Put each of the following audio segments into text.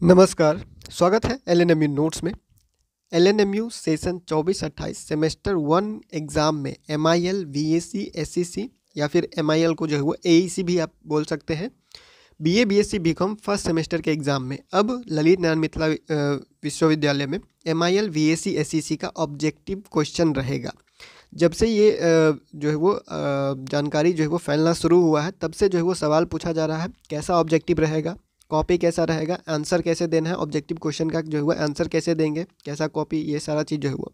नमस्कार, स्वागत है एलएनएमयू नोट्स में। एलएनएमयू सेशन 24-28 सेमेस्टर 1 एग्ज़ाम में एमआईएल, वीएसी, एसईसी या फिर एमआईएल को जो है वो एईसी भी आप बोल सकते हैं। BA, BSc, BCom first semester के एग्ज़ाम में अब ललित नारायण मिथिला विश्वविद्यालय में एमआईएल, वीएसी, एसईसी का ऑब्जेक्टिव क्वेश्चन रहेगा। जब से ये जो है वो जानकारी जो है वो फैलना शुरू हुआ है, तब से जो है वो सवाल पूछा जा रहा है कैसा ऑब्जेक्टिव रहेगा, कॉपी कैसा रहेगा, आंसर कैसे देना है, ऑब्जेक्टिव क्वेश्चन का जो है वो आंसर कैसे देंगे, कैसा कॉपी, ये सारा चीज़ जो है वो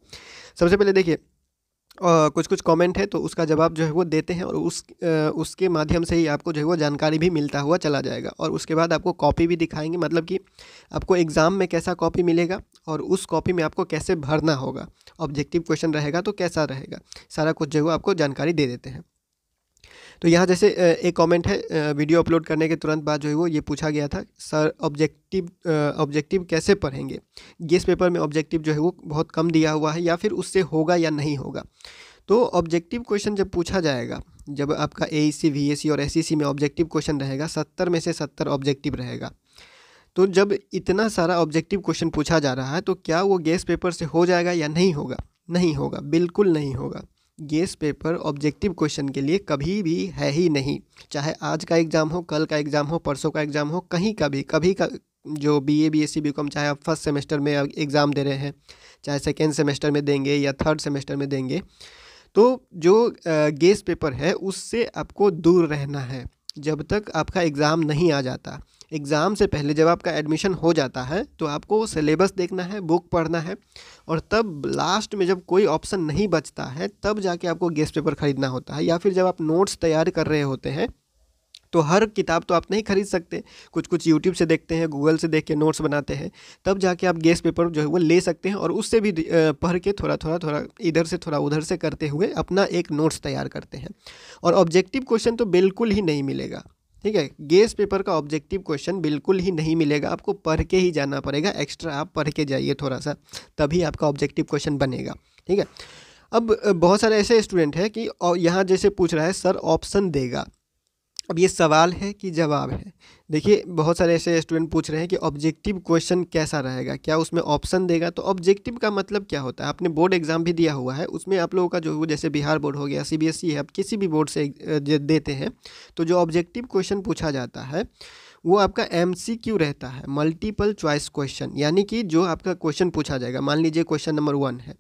सबसे पहले देखिए कुछ कुछ कमेंट है तो उसका जवाब जो है वो देते हैं और उसके माध्यम से ही आपको जो है वो जानकारी भी मिलता हुआ चला जाएगा। और उसके बाद आपको कॉपी भी दिखाएंगे, मतलब कि आपको एग्ज़ाम में कैसा कॉपी मिलेगा और उस कॉपी में आपको कैसे भरना होगा, ऑब्जेक्टिव क्वेश्चन रहेगा तो कैसा रहेगा, सारा कुछ जो है वो आपको जानकारी दे देते हैं। तो यहाँ जैसे एक कमेंट है, वीडियो अपलोड करने के तुरंत बाद जो है वो ये पूछा गया था, सर ऑब्जेक्टिव कैसे पढ़ेंगे। गेस पेपर में ऑब्जेक्टिव जो है वो बहुत कम दिया हुआ है, या फिर उससे होगा या नहीं होगा। तो ऑब्जेक्टिव क्वेश्चन जब पूछा जाएगा, जब आपका एईसी, वीएसी और एसईसी में ऑब्जेक्टिव क्वेश्चन रहेगा, 70 में से 70 ऑब्जेक्टिव रहेगा। तो जब इतना सारा ऑब्जेक्टिव क्वेश्चन पूछा जा रहा है तो क्या वो गेस पेपर से हो जाएगा या नहीं होगा? नहीं होगा, बिल्कुल नहीं होगा। गेस पेपर ऑब्जेक्टिव क्वेश्चन के लिए कभी भी है ही नहीं। चाहे आज का एग्ज़ाम हो, कल का एग्ज़ाम हो, परसों का एग्ज़ाम हो, कहीं कभी का जो बीए, बीएससी, बीकॉम, चाहे आप फर्स्ट सेमेस्टर में एग्ज़ाम दे रहे हैं, चाहे सेकेंड सेमेस्टर में देंगे या थर्ड सेमेस्टर में देंगे, तो जो गेस पेपर है उससे आपको दूर रहना है जब तक आपका एग्ज़ाम नहीं आ जाता। एग्ज़ाम से पहले जब आपका एडमिशन हो जाता है तो आपको सिलेबस देखना है, बुक पढ़ना है, और तब लास्ट में जब कोई ऑप्शन नहीं बचता है तब जाके आपको गेस्ट पेपर ख़रीदना होता है। या फिर जब आप नोट्स तैयार कर रहे होते हैं तो हर किताब तो आप नहीं खरीद सकते, कुछ कुछ यूट्यूब से देखते हैं, गूगल से देख के नोट्स बनाते हैं, तब जाके आप गेस्ट पेपर जो है वो ले सकते हैं और उससे भी पढ़ के थोड़ा इधर से थोड़ा उधर से करते हुए अपना एक नोट्स तैयार करते हैं। और ऑब्जेक्टिव क्वेश्चन तो बिल्कुल ही नहीं मिलेगा, ठीक है। गेस पेपर का ऑब्जेक्टिव क्वेश्चन बिल्कुल ही नहीं मिलेगा, आपको पढ़ के ही जाना पड़ेगा, एक्स्ट्रा आप पढ़ के जाइए थोड़ा सा, तभी आपका ऑब्जेक्टिव क्वेश्चन बनेगा, ठीक है। अब बहुत सारे ऐसे स्टूडेंट हैं कि यहाँ जैसे पूछ रहा है सर ऑप्शन देगा। अब ये सवाल है कि जवाब है? देखिए बहुत सारे ऐसे स्टूडेंट पूछ रहे हैं कि ऑब्जेक्टिव क्वेश्चन कैसा रहेगा, क्या उसमें ऑप्शन देगा। तो ऑब्जेक्टिव का मतलब क्या होता है, आपने बोर्ड एग्जाम भी दिया हुआ है, उसमें आप लोगों का जो जैसे बिहार बोर्ड हो गया, सीबीएसई है, आप किसी भी बोर्ड से देते हैं तो जो ऑब्जेक्टिव क्वेश्चन पूछा जाता है वो आपका एमसीक्यू रहता है, मल्टीपल चॉइस क्वेश्चन। यानी कि जो आपका क्वेश्चन पूछा जाएगा, मान लीजिए क्वेश्चन नंबर 1 है,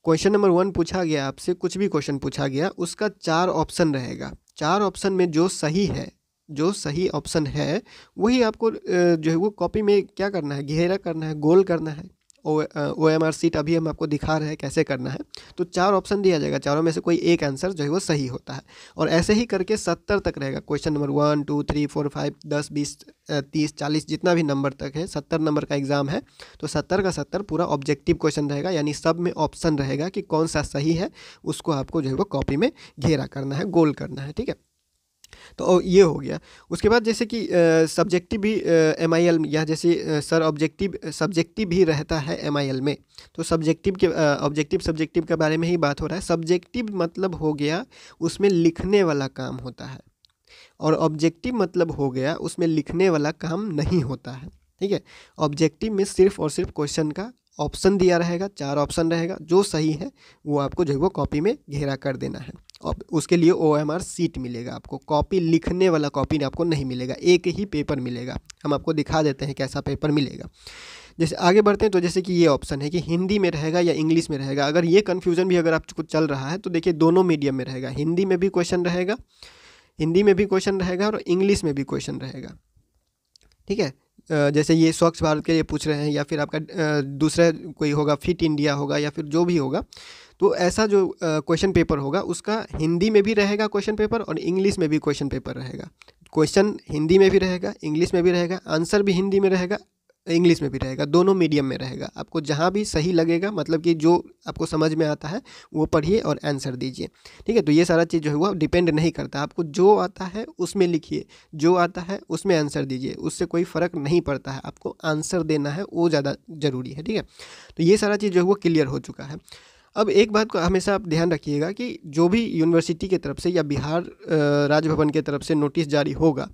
क्वेश्चन नंबर 1 पूछा गया आपसे, कुछ भी क्वेश्चन पूछा गया, उसका 4 ऑप्शन रहेगा। 4 ऑप्शन में जो सही है, जो सही ऑप्शन है वही आपको जो है वो कॉपी में क्या करना है, घेरा करना है, गोल करना है। OMR सीट अभी हम आपको दिखा रहे हैं कैसे करना है। तो 4 ऑप्शन दिया जाएगा, चारों में से कोई एक आंसर जो है वो सही होता है, और ऐसे ही करके 70 तक रहेगा। क्वेश्चन नंबर 1, 2, 3, 4, 5, 10, 20, 30, 40 जितना भी नंबर तक है, 70 नंबर का एग्ज़ाम है, तो 70 का 70 पूरा ऑब्जेक्टिव क्वेश्चन रहेगा। यानी सब में ऑप्शन रहेगा कि कौन सा सही है, उसको आपको जो है वो कॉपी में घेरा करना है, गोल करना है, ठीक है। तो ये हो गया। उसके बाद जैसे कि सब्जेक्टिव भी एमआईएल, या जैसे सर सब्जेक्टिव भी रहता है एमआईएल में, तो सब्जेक्टिव के ऑब्जेक्टिव सब्जेक्टिव के बारे में ही बात हो रहा है। सब्जेक्टिव मतलब हो गया उसमें लिखने वाला काम होता है, और ऑब्जेक्टिव मतलब हो गया उसमें लिखने वाला काम नहीं होता है, ठीक है। ऑब्जेक्टिव में सिर्फ और सिर्फ क्वेश्चन का ऑप्शन दिया रहेगा, 4 ऑप्शन रहेगा, जो सही है वो आपको जो है वो कॉपी में घेरा कर देना है, और उसके लिए OMR सीट मिलेगा आपको। कॉपी लिखने वाला कॉपी आपको नहीं मिलेगा, एक ही पेपर मिलेगा। हम आपको दिखा देते हैं कैसा पेपर मिलेगा। जैसे आगे बढ़ते हैं तो जैसे कि ये ऑप्शन है कि हिंदी में रहेगा या इंग्लिश में रहेगा। अगर ये कन्फ्यूज़न भी अगर आपको चल रहा है तो देखिए दोनों मीडियम में रहेगा, हिंदी में भी क्वेश्चन रहेगा, और इंग्लिश में भी क्वेश्चन रहेगा, ठीक है। जैसे ये स्वच्छ भारत के लिए पूछ रहे हैं, या फिर आपका दूसरा कोई होगा, फिट इंडिया होगा, या फिर जो भी होगा, तो ऐसा जो क्वेश्चन पेपर होगा उसका हिंदी में भी रहेगा क्वेश्चन पेपर, और इंग्लिश में भी क्वेश्चन पेपर रहेगा। क्वेश्चन हिंदी में भी रहेगा, इंग्लिश में भी रहेगा, आंसर भी हिंदी में रहेगा, इंग्लिश में भी रहेगा, दोनों मीडियम में रहेगा। आपको जहाँ भी सही लगेगा, मतलब कि जो आपको समझ में आता है वो पढ़िए और आंसर दीजिए, ठीक है। तो ये सारा चीज़ जो है वो डिपेंड नहीं करता, आपको जो आता है उसमें लिखिए, जो आता है उसमें आंसर दीजिए, उससे कोई फ़र्क नहीं पड़ता है, आपको आंसर देना है वो ज़्यादा ज़रूरी है, ठीक है। तो ये सारा चीज़ जो है वो क्लियर हो चुका है। अब एक बात को हमेशा आप ध्यान रखिएगा कि जो भी यूनिवर्सिटी की तरफ से या बिहार राज्य भवन की तरफ से नोटिस जारी होगा,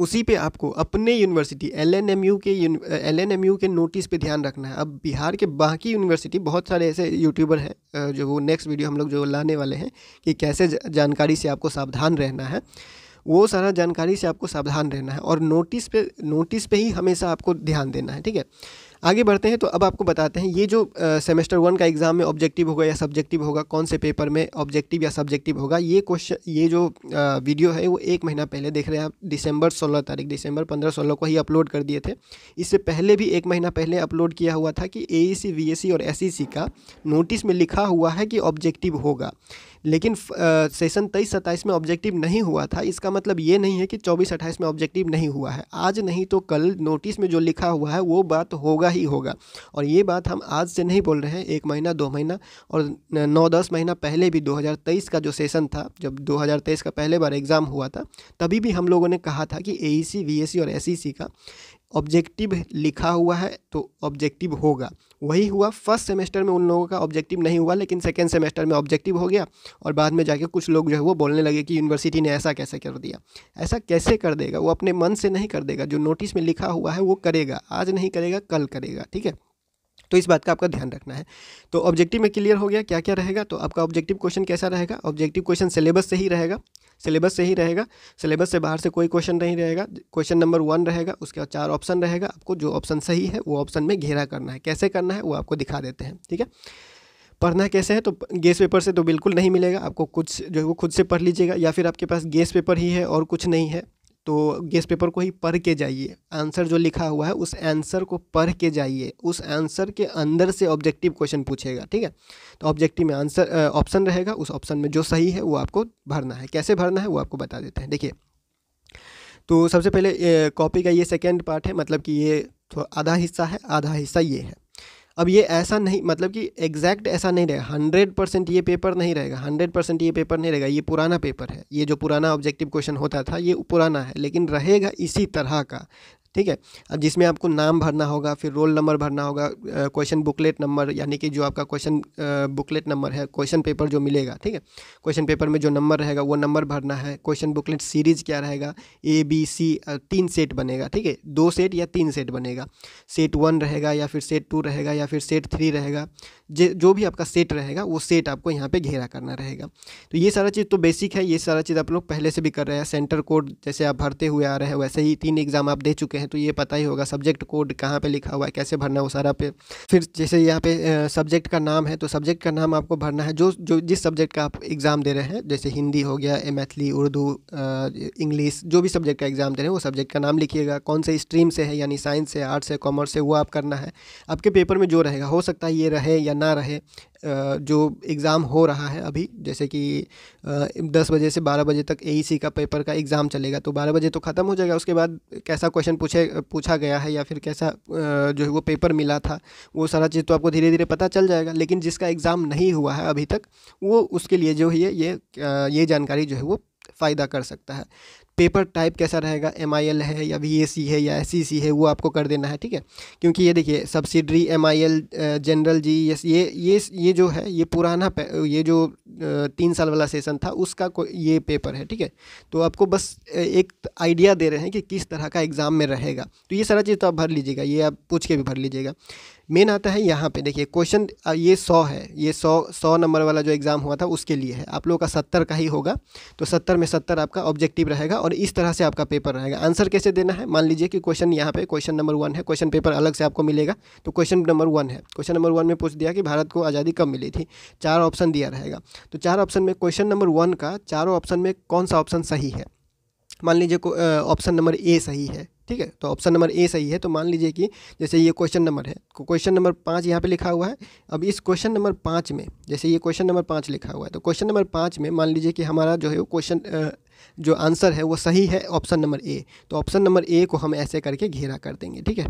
उसी पे आपको अपने यूनिवर्सिटी एलएनएमयू के नोटिस पे ध्यान रखना है। अब बिहार के बाकी यूनिवर्सिटी, बहुत सारे ऐसे यूट्यूबर हैं जो वो नेक्स्ट वीडियो हम लोग जो लाने वाले हैं कि कैसे जानकारी से आपको सावधान रहना है, वो सारा जानकारी से आपको सावधान रहना है और नोटिस पे ही हमेशा आपको ध्यान देना है, ठीक है। आगे बढ़ते हैं। तो अब आपको बताते हैं ये जो सेमेस्टर 1 का एग्ज़ाम में ऑब्जेक्टिव होगा या सब्जेक्टिव होगा, कौन से पेपर में ऑब्जेक्टिव या सब्जेक्टिव होगा, ये जो वीडियो है वो 1 महीना पहले देख रहे हैं आप, दिसंबर 15 16 को ही अपलोड कर दिए थे। इससे पहले भी 1 महीना पहले अपलोड किया हुआ था कि AEC VSC और SEC का नोटिस में लिखा हुआ है कि ऑब्जेक्टिव होगा, लेकिन सेशन 23-27 में ऑब्जेक्टिव नहीं हुआ था। इसका मतलब ये नहीं है कि 24-28 में ऑब्जेक्टिव नहीं हुआ है। आज नहीं तो कल नोटिस में जो लिखा हुआ है वो बात होगा ही होगा। और ये बात हम आज से नहीं बोल रहे हैं, 1 महीना 2 महीना और 9-10 महीना पहले भी 2023 का जो सेशन था, जब 2023 का पहले बार एग्ज़ाम हुआ था, तभी भी हम लोगों ने कहा था कि AEC VSC और SEC का ऑब्जेक्टिव लिखा हुआ है तो ऑब्जेक्टिव होगा। वही हुआ, फर्स्ट सेमेस्टर में उन लोगों का ऑब्जेक्टिव नहीं हुआ, लेकिन सेकेंड सेमेस्टर में ऑब्जेक्टिव हो गया और बाद में जाके कुछ लोग जो है वो बोलने लगे कि यूनिवर्सिटी ने ऐसा कैसे कर दिया। ऐसा कैसे कर देगा? वो अपने मन से नहीं कर देगा, जो नोटिस में लिखा हुआ है वो करेगा। आज नहीं करेगा, कल करेगा, ठीक है। तो इस बात का आपका ध्यान रखना है। तो ऑब्जेक्टिव में क्लियर हो गया क्या क्या रहेगा। तो आपका ऑब्जेक्टिव क्वेश्चन कैसा रहेगा? ऑब्जेक्टिव क्वेश्चन सिलेबस से ही रहेगा, सिलेबस से बाहर से कोई क्वेश्चन नहीं रहेगा। क्वेश्चन नंबर 1 रहेगा, उसके बाद 4 ऑप्शन रहेगा, आपको जो ऑप्शन सही है वो ऑप्शन में घेरा करना है। कैसे करना है वो आपको दिखा देते हैं, ठीक है। पढ़ना कैसे है? तो गेस पेपर से तो बिल्कुल नहीं मिलेगा, आपको कुछ जो है वो खुद से पढ़ लीजिएगा, या फिर आपके पास गेस पेपर ही है और कुछ नहीं है तो गेस पेपर को ही पढ़ के जाइए। आंसर जो लिखा हुआ है उस आंसर को पढ़ के जाइए, उस आंसर के अंदर से ऑब्जेक्टिव क्वेश्चन पूछेगा, ठीक है। तो ऑब्जेक्टिव में आंसर ऑप्शन रहेगा, उस ऑप्शन में जो सही है वो आपको भरना है। कैसे भरना है वो आपको बता देते हैं, देखिए। तो सबसे पहले कॉपी का ये सेकेंड पार्ट है, मतलब कि ये तो आधा हिस्सा है, आधा हिस्सा ये है। अब ये ऐसा नहीं, मतलब कि एग्जैक्ट ऐसा नहीं रहेगा, 100% ये पेपर नहीं रहेगा, 100% ये पेपर नहीं रहेगा। ये पुराना पेपर है, ये जो पुराना ऑब्जेक्टिव क्वेश्चन होता था ये पुराना है, लेकिन रहेगा इसी तरह का, ठीक है। अब जिसमें आपको नाम भरना होगा, फिर रोल नंबर भरना होगा, क्वेश्चन बुकलेट नंबर, यानी कि जो आपका क्वेश्चन बुकलेट नंबर है, क्वेश्चन पेपर जो मिलेगा, ठीक है। क्वेश्चन पेपर में जो नंबर रहेगा वो नंबर भरना है। क्वेश्चन बुकलेट सीरीज क्या रहेगा, ABC 3 सेट बनेगा, ठीक है। 2 सेट या 3 सेट बनेगा। सेट 1 रहेगा या फिर सेट 2 रहेगा या फिर सेट 3 रहेगा, जो भी आपका सेट रहेगा वो सेट आपको यहाँ पे घेरा करना रहेगा। तो ये सारा चीज़ तो बेसिक है, ये सारा चीज़ आप लोग पहले से भी कर रहे हैं। सेंटर कोड जैसे आप भरते हुए आ रहे हैं, वैसे ही 3 एग्ज़ाम आप दे चुके हैं तो ये पता ही होगा। सब्जेक्ट कोड कहाँ पे लिखा हुआ है, कैसे भरना है वो सारा पे। फिर जैसे यहाँ पे सब्जेक्ट का नाम है तो सब्जेक्ट का नाम आपको भरना है, जो जिस सब्जेक्ट का आप एग्ज़ाम दे रहे हैं, जैसे हिंदी हो गया, मैथिली, उर्दू, इंग्लिश, जो भी सब्जेक्ट का एग्ज़ाम दे रहे हैं वो सब्जेक्ट का नाम लिखिएगा। कौन से स्ट्रीम से है, यानी साइंस से, आर्ट्स से, कॉमर्स से, वो आप करना है। आपके पेपर में जो रहेगा, हो सकता है ये रहे या ना रहे, जो एग्ज़ाम हो रहा है अभी, जैसे कि 10 बजे से 12 बजे तक AEC का पेपर का एग्ज़ाम चलेगा, तो 12 बजे तो ख़त्म हो जाएगा। उसके बाद कैसा क्वेश्चन पूछा गया है या फिर कैसा जो है वो पेपर मिला था, वो सारा चीज़ तो आपको धीरे धीरे पता चल जाएगा। लेकिन जिसका एग्ज़ाम नहीं हुआ है अभी तक, वो उसके लिए जो है ये जानकारी जो है वो फ़ायदा कर सकता है। पेपर टाइप कैसा रहेगा, MIL है या VAC है या SEC है, वो आपको कर देना है, ठीक है। क्योंकि ये देखिए सब्सिडरी, MIL, जनरल, GES, ये जो है ये पुराना ये जो 3 साल वाला सेशन था उसका ये पेपर है, ठीक है। तो आपको बस एक आइडिया दे रहे हैं कि किस तरह का एग्ज़ाम में रहेगा। तो ये सारा चीज़ तो आप भर लीजिएगा, ये आप पूछ के भी भर लीजिएगा। मेन आता है यहाँ पे, देखिए क्वेश्चन ये 100 है, ये 100 नंबर वाला जो एग्ज़ाम हुआ था उसके लिए है। आप लोगों का 70 का ही होगा, तो 70 में 70 आपका ऑब्जेक्टिव रहेगा और इस तरह से आपका पेपर रहेगा। आंसर कैसे देना है, मान लीजिए कि क्वेश्चन यहाँ पे क्वेश्चन नंबर 1 है, क्वेश्चन पेपर अलग से आपको मिलेगा। तो क्वेश्चन नंबर 1 है, क्वेश्चन नंबर 1 में पूछ दिया कि भारत को आज़ादी कब मिली थी, 4 ऑप्शन दिया रहेगा। तो 4 ऑप्शन में क्वेश्चन नंबर 1 का चारों ऑप्शन में कौन सा ऑप्शन सही है। मान लीजिए ऑप्शन नंबर A सही है, ठीक है। तो ऑप्शन नंबर A सही है, तो मान लीजिए कि जैसे ये क्वेश्चन नंबर है, क्वेश्चन नंबर 5 यहाँ पे लिखा हुआ है। अब इस क्वेश्चन नंबर 5 में, जैसे ये क्वेश्चन नंबर 5 लिखा हुआ है, तो क्वेश्चन नंबर 5 में मान लीजिए कि हमारा जो है वो क्वेश्चन जो आंसर है वो सही है ऑप्शन नंबर A। तो ऑप्शन नंबर A को हम ऐसे करके घेरा कर देंगे, ठीक है।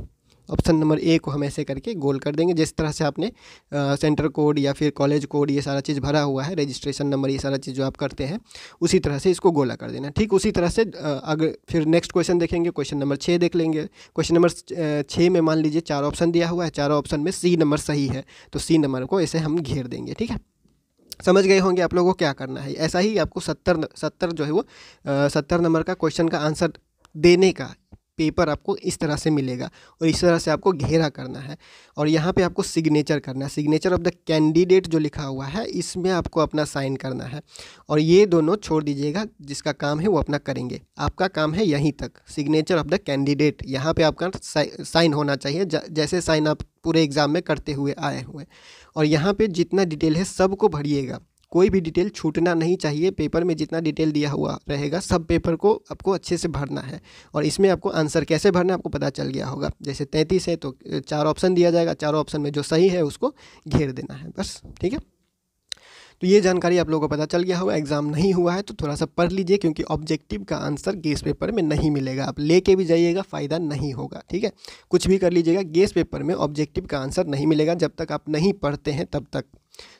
ऑप्शन नंबर A को हम ऐसे करके गोल कर देंगे, जिस तरह से आपने सेंटर कोड या फिर कॉलेज कोड ये सारा चीज़ भरा हुआ है, रजिस्ट्रेशन नंबर, ये सारा चीज़ जो आप करते हैं उसी तरह से इसको गोला कर देना। ठीक उसी तरह से अगर फिर नेक्स्ट क्वेश्चन देखेंगे, क्वेश्चन नंबर 6 देख लेंगे। क्वेश्चन नंबर 6 में मान लीजिए 4 ऑप्शन दिया हुआ है, चारों ऑप्शन में C नंबर सही है, तो C नंबर को ऐसे हम घेर देंगे, ठीक है। समझ गए होंगे आप लोगों को क्या करना है। ऐसा ही आपको 70 जो है वो 70 नंबर का क्वेश्चन का आंसर देने का पेपर आपको इस तरह से मिलेगा और इस तरह से आपको घेरा करना है और यहाँ पे आपको सिग्नेचर करना है। सिग्नेचर ऑफ द कैंडिडेट जो लिखा हुआ है इसमें आपको अपना साइन करना है और ये दोनों छोड़ दीजिएगा, जिसका काम है वो अपना करेंगे। आपका काम है यहीं तक, सिग्नेचर ऑफ द कैंडिडेट, यहाँ पे आपका साइन होना चाहिए जैसे साइन आप पूरे एग्ज़ाम में करते हुए आए हुए। और यहाँ पे जितना डिटेल है सबको भरिएगा, कोई भी डिटेल छूटना नहीं चाहिए। पेपर में जितना डिटेल दिया हुआ रहेगा सब पेपर को आपको अच्छे से भरना है। और इसमें आपको आंसर कैसे भरना है आपको पता चल गया होगा। जैसे 33 है तो 4 ऑप्शन दिया जाएगा, 4 ऑप्शन में जो सही है उसको घेर देना है, बस। ठीक है, तो ये जानकारी आप लोगों को पता चल गया होगा। एग्जाम नहीं हुआ है तो थोड़ा सा पढ़ लीजिए, क्योंकि ऑब्जेक्टिव का आंसर गेस पेपर में नहीं मिलेगा। आप लेके भी जाइएगा, फ़ायदा नहीं होगा। ठीक है, कुछ भी कर लीजिएगा, गेस पेपर में ऑब्जेक्टिव का आंसर नहीं मिलेगा जब तक आप नहीं पढ़ते हैं तब तक।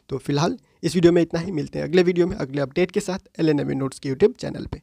तो फिलहाल इस वीडियो में इतना ही, मिलते हैं अगले वीडियो में अगले अपडेट के साथ LNME नोट्स के यूट्यूब चैनल पे।